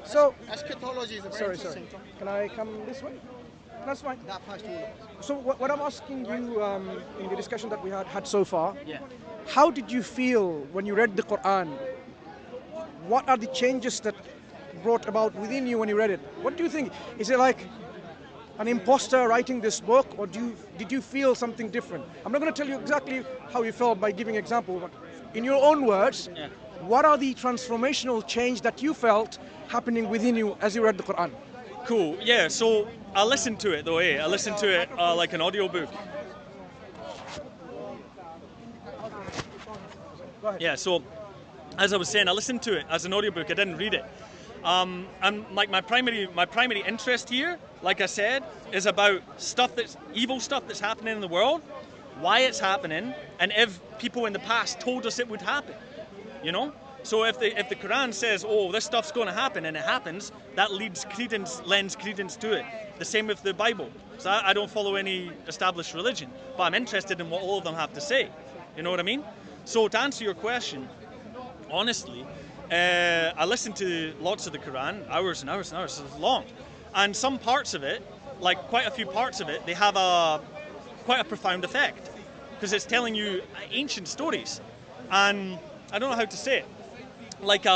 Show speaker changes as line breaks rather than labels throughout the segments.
So,
eschatology is a
sorry.
very interesting topic.
Can I come this way? That's fine.
That applies to all of us.
So what I'm asking you in the discussion that we had so far,
Yeah.
how did you feel when you read the Quran? What are the changes that brought about within you when you read it? What do you think? Is it like an imposter writing this book, or did you feel something different? I'm not going to tell you exactly how you felt by giving example, but in your own words,
Yeah.
what are the transformational change that you felt happening within you as you read the Quran?
Cool. Yeah. So I listened to it though. I listened to it like an audiobook.
Go ahead.
Yeah. So as I was saying, I listened to it as an audiobook. I didn't read it. And like my primary interest here, like I said, is about evil stuff that's happening in the world, why it's happening, and if people in the past told us it would happen. You know? So if the Quran says, oh, this stuff's going to happen, and it happens, that lends credence to it. The same with the Bible. So I don't follow any established religion, but I'm interested in what all of them have to say. You know what I mean? So to answer your question, honestly, I listened to lots of the Quran, hours and hours and hours, it's long. And some parts of it, like quite a few parts of it, they have quite a profound effect, because it's telling you ancient stories. And I don't know how to say it. Like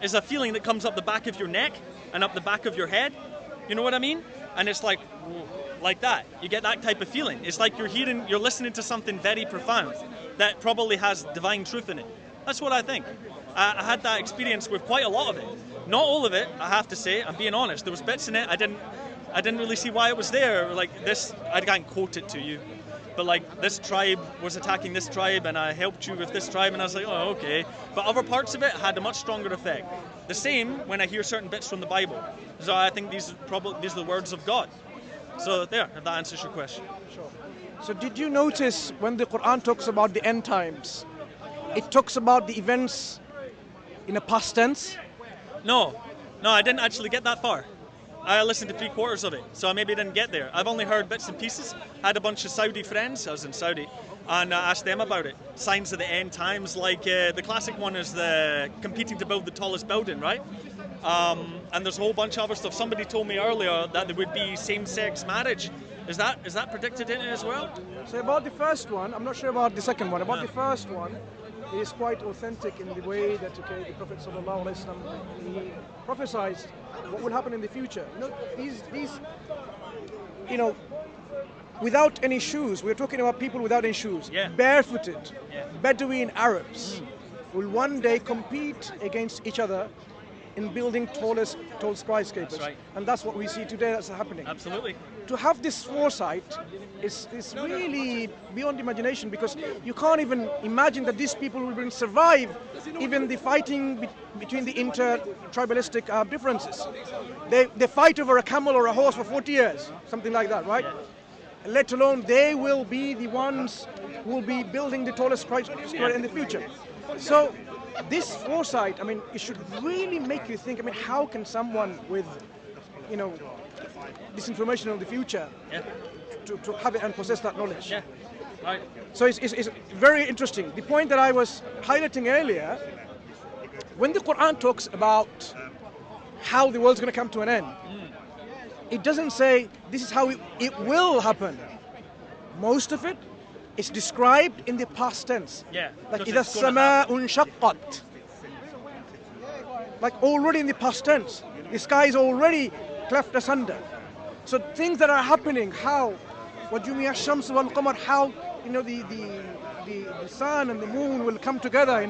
it's a feeling that comes up the back of your neck and up the back of your head. You know what I mean? And it's like that. You get that type of feeling. It's like you're listening to something very profound that probably has divine truth in it. That's what I think. I had that experience with quite a lot of it. Not all of it, I have to say. I'm being honest. There was bits in it I didn't really see why it was there. Like this, I can't quote it to you, but like this tribe was attacking this tribe, and I helped you with this tribe, and I was like, oh, okay. But other parts of it had a much stronger effect. The same when I hear certain bits from the Bible. So I think these are the words of God. So there, if that answers your question.
Sure. So did you notice when the Quran talks about the end times, it talks about the events in a past tense?
No, I didn't actually get that far. I listened to 3/4 of it, so I maybe didn't get there. I've only heard bits and pieces. I had a bunch of Saudi friends, I was in Saudi, and I asked them about it. Signs of the end times, like the classic one is the competing to build the tallest building, right? And there's a whole bunch of other stuff. Somebody told me earlier that there would be same-sex marriage. Is that predicted in it as well?
So about the first one, I'm not sure about the second one. About the first one, it is quite authentic in the way that the Prophet ﷺ, he prophesied what will happen in the future. These without any shoes. We're talking about people without any shoes, barefooted, Bedouin Arabs will one day compete against each other in building tall skyscrapers.
That's right.
And that's what we see today that's happening.
Absolutely.
To have this foresight is really beyond imagination, because you can't even imagine that these people will survive even the fighting between the inter-tribalistic differences. They fight over a camel or a horse for 40 years, something like that, right? Yeah. Let alone they will be the ones who will be building the tallest skyscraper in the future. So this foresight, I mean, it should really make you think, I mean, how can someone with, this information on the future to have it and possess that knowledge?
Yeah, right.
So it's very interesting. The point that I was highlighting earlier, when the Quran talks about how the world's going to come to an end, it doesn't say this is how it will happen. Most of it is described in the past tense.
Yeah.
Like إِذَا السَّمَاءُ انشَقَّتْ. Like already in the past tense. The sky is already cleft asunder. So things that are happening, how وَجُمِعَ الشَّمْسُ وَالْقَمَرُ, how the sun and the moon will come together,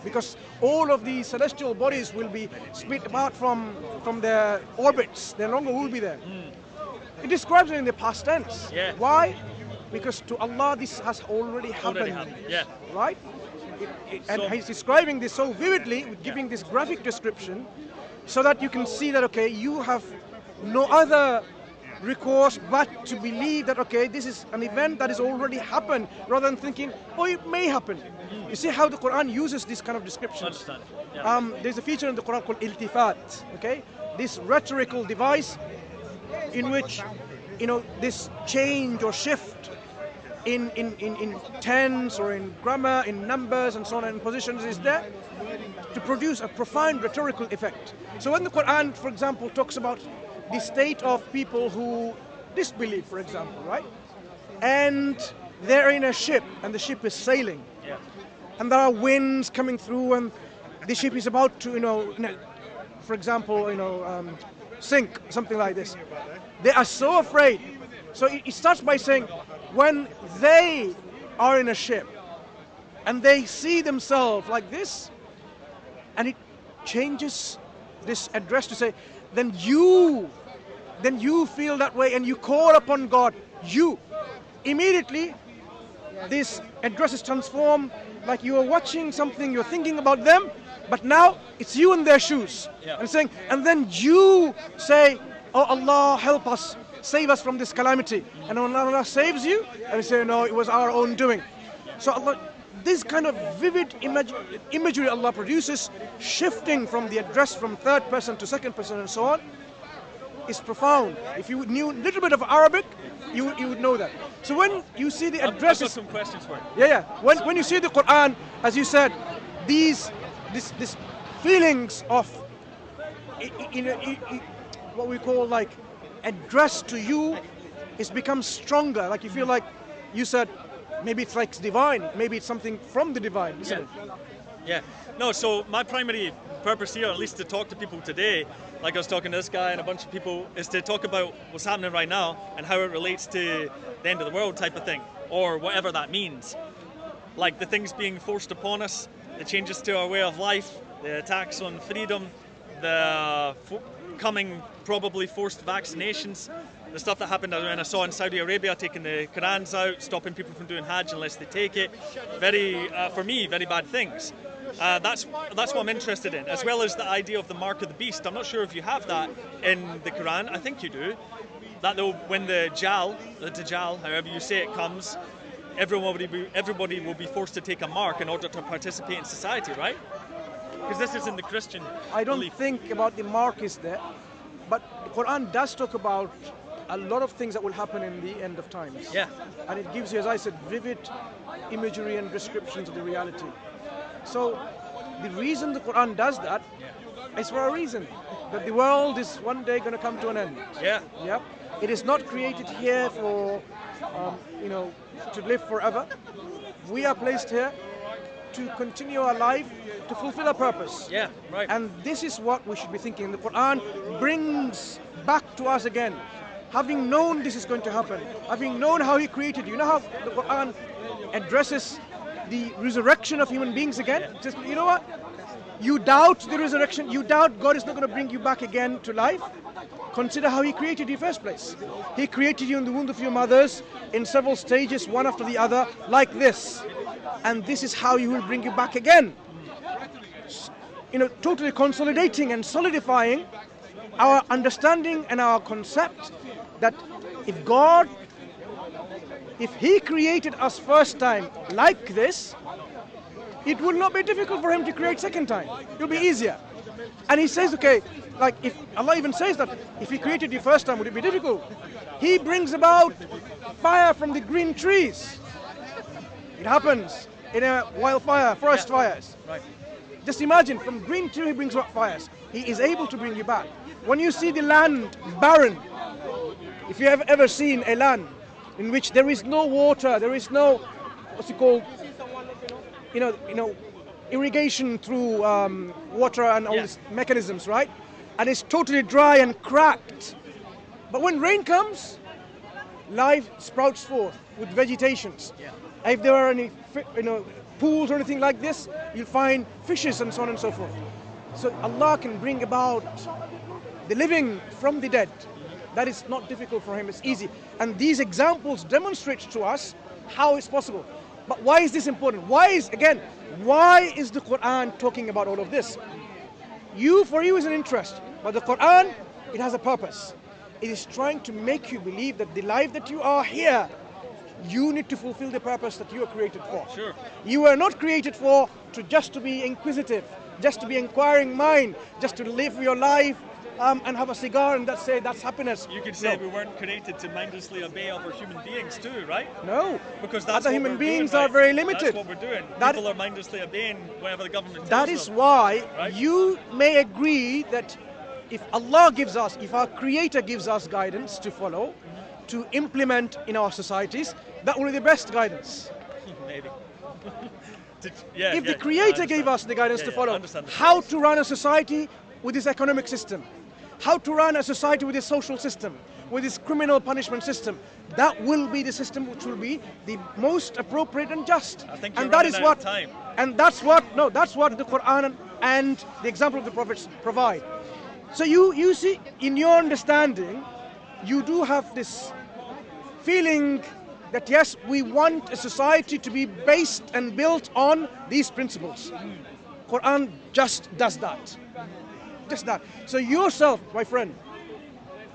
because all of the celestial bodies will be split apart from their orbits. They no longer will be there. It describes it in the past tense.
Yeah.
Why? Because to Allah this has already happened.
Yeah.
Right? And he's describing this so vividly, giving this graphic description, so that you can see that, okay, you have no other recourse but to believe that, okay, this is an event that has already happened, rather than thinking, oh, it may happen. You see how the Quran uses this kind of descriptions. There's a feature in the Quran called iltifat, okay? This rhetorical device in which, this change or shift in tense or in grammar, in numbers and so on, and positions is there. to produce a profound rhetorical effect. So when the Quran, for example, talks about the state of people who disbelieve, for example, right? And they're in a ship and the ship is sailing.
Yeah.
And there are winds coming through and the ship is about to, for example, sink, something like this. They are so afraid. So it starts by saying, when they are in a ship and they see themselves like this, and it changes this address to say, then you feel that way and you call upon God. You. Immediately, this address is transformed, like you are watching something, you're thinking about them, but now it's you in their shoes.
Yeah.
And then you say, oh Allah, help us, save us from this calamity. And when Allah saves you, and you say, no, it was our own doing. So Allah, this kind of vivid imagery Allah produces, shifting from the address from third person to second person and so on, is profound. If you knew a little bit of Arabic, you would know that. So when you see the addresses,
I've got some questions for you.
yeah. When you see the Quran, as you said, these feelings of what we call like address to you, is become stronger. Like you feel like you said, maybe it's like divine, maybe it's something from the divine, isn't it?
Yeah. No, so my primary purpose here, at least to talk to people today, like I was talking to this guy and a bunch of people, is to talk about what's happening right now and how it relates to the end of the world type of thing, or whatever that means. Like the things being forced upon us, the changes to our way of life, the attacks on freedom, the coming probably forced vaccinations, the stuff that happened when I saw in Saudi Arabia taking the Qurans out, stopping people from doing Hajj unless they take it. For me, very bad things. That's what I'm interested in, as well as the idea of the mark of the beast. I'm not sure if you have that in the Quran. I think you do. That when the Dajjal, however you say it, comes, everybody will be forced to take a mark in order to participate in society, right? Because this is in the Christian
I don't
belief.
think about the mark is there, but the Quran does talk about a lot of things that will happen in the end of times.
Yeah.
And it gives you, as I said, vivid imagery and descriptions of the reality. So the reason the Quran does that is for a reason, that the world is one day going to come to an end.
Yeah.
Yep. It is not created here for, to live forever. We are placed here to continue our life, to fulfill our purpose.
Yeah, right.
And this is what we should be thinking. The Quran brings back to us again, having known this is going to happen, having known how He created you. You know how the Quran addresses the resurrection of human beings again? It says, you know what? You doubt the resurrection, you doubt God is not going to bring you back again to life. Consider how He created you in the first place. He created you in the womb of your mothers in several stages, one after the other, like this. And this is how He will bring you back again. Totally consolidating and solidifying our understanding and our concept that if He created us first time like this, it will not be difficult for Him to create second time. It will be easier. And He says, okay, like if Allah even says that if He created you first time, would it be difficult? He brings about fire from the green trees. It happens in a wildfire, forest fires.
Right.
Just imagine, from green tree He brings about fires. He is able to bring you back. When you see the land barren, if you have ever seen a land in which there is no water, there is no, what's it called, irrigation through water and all these mechanisms, right? And it's totally dry and cracked. But when rain comes, life sprouts forth with vegetations.
Yeah.
If there are any, pools or anything like this, you'll find fishes and so on and so forth. So Allah can bring about the living from the dead. That is not difficult for Him, it's easy. And these examples demonstrate to us how it's possible. But why is this important? Why is the Quran talking about all of this? For you is an interest, but the Quran, it has a purpose. It is trying to make you believe that the life that you are here, you need to fulfill the purpose that you are created for.
Sure.
You were not created just to be inquisitive, just to be inquiring mind, just to live your life and have a cigar and that's happiness.
You could say
No.
we weren't created to mindlessly obey other human beings too, right?
No,
Because that's
other
what
human
we're
beings
doing,
are
right?
very limited.
That's what we're doing.
That-
People are mindlessly obeying whatever the government tells
That is
them.
why
Right.
you may agree that if Allah gives us, if our Creator gives us guidance to follow, to implement in our societies, that will be the best guidance.
Maybe.
If
yeah,
the
I
Creator gave
understand.
us the guidance
Yeah,
to
yeah, I
follow,
understand the
how
phrase.
to run a society with this economic system, how to run a society with this social system, with this criminal punishment system, that will be the system which will be the most appropriate and just.
I think you're
And that
running
is
out
what,
of time.
and that's what the Quran and the example of the prophets provide. So you see, in your understanding, you do have this feeling that yes, we want a society to be based and built on these principles. Quran just does that. Just that. So yourself, my friend,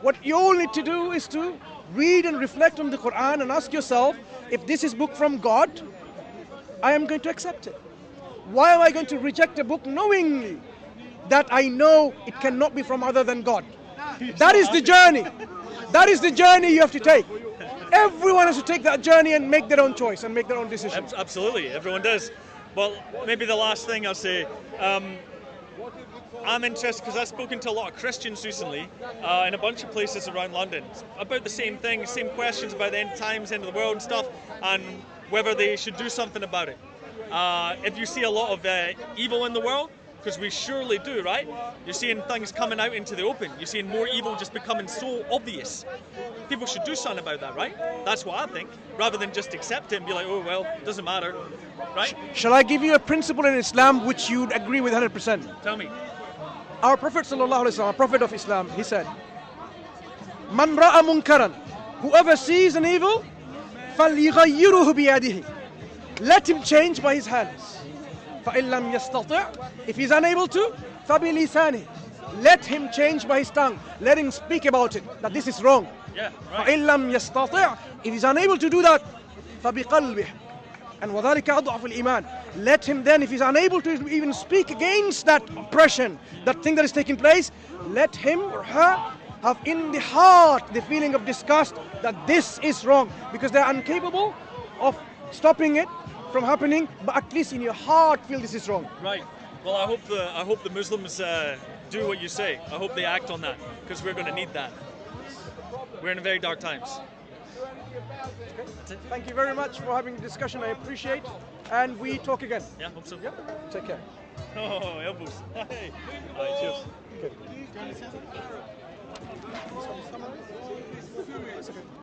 what you all need to do is to read and reflect on the Quran and ask yourself, if this is book from God, I am going to accept it. Why am I going to reject a book knowingly that I know it cannot be from other than God? That is the journey. That is the journey you have to take. Everyone has to take that journey and make their own choice and make their own decision.
Absolutely, everyone does. Well, maybe the last thing I'll say, I'm interested because I've spoken to a lot of Christians recently in a bunch of places around London about the same thing, same questions about the end times, end of the world and stuff, and whether they should do something about it. If you see a lot of evil in the world, because we surely do, right? You're seeing things coming out into the open. You're seeing more evil just becoming so obvious. People should do something about that, right? That's what I think, rather than just accept it and be like, oh, well, it doesn't matter, right?
Shall I give you a principle in Islam which you'd agree with 100%?
Tell me.
Our Prophet sallallahu alaihi wasallam, a prophet of Islam, he said, "Man ra'a munkaran, whoever sees an evil, فَلْيُغَيِّرُهُ بِيَدِهِ, let him change by his hands. فَإِن لَمْ يَسْتَطِعْ, if he's unable to, فَبِلِسَانِهِ, let him change by his tongue. Let him speak about it, that this is wrong.
Yeah, right.
فَإِن لَمْ يَسْتَطِعْ, if he's unable to do that, فَبِقَلْبِهِ, and وَذَلِكَ أَضْعَفُ الْإِيمَانِ, let him then, if he's unable to even speak against that oppression, that thing that is taking place, let him or her have in the heart the feeling of disgust that this is wrong, because they're incapable of stopping it from happening, but at least in your heart feel this is wrong."
Right. Well, I hope the Muslims do what you say. I hope they act on that, because we're going to need that. We're in very dark times.
Thank you very much for having the discussion. I appreciate, and we talk again.
Yeah, hope so.
Take care.
Oh, elbows. Hey. All right, cheers.
Okay.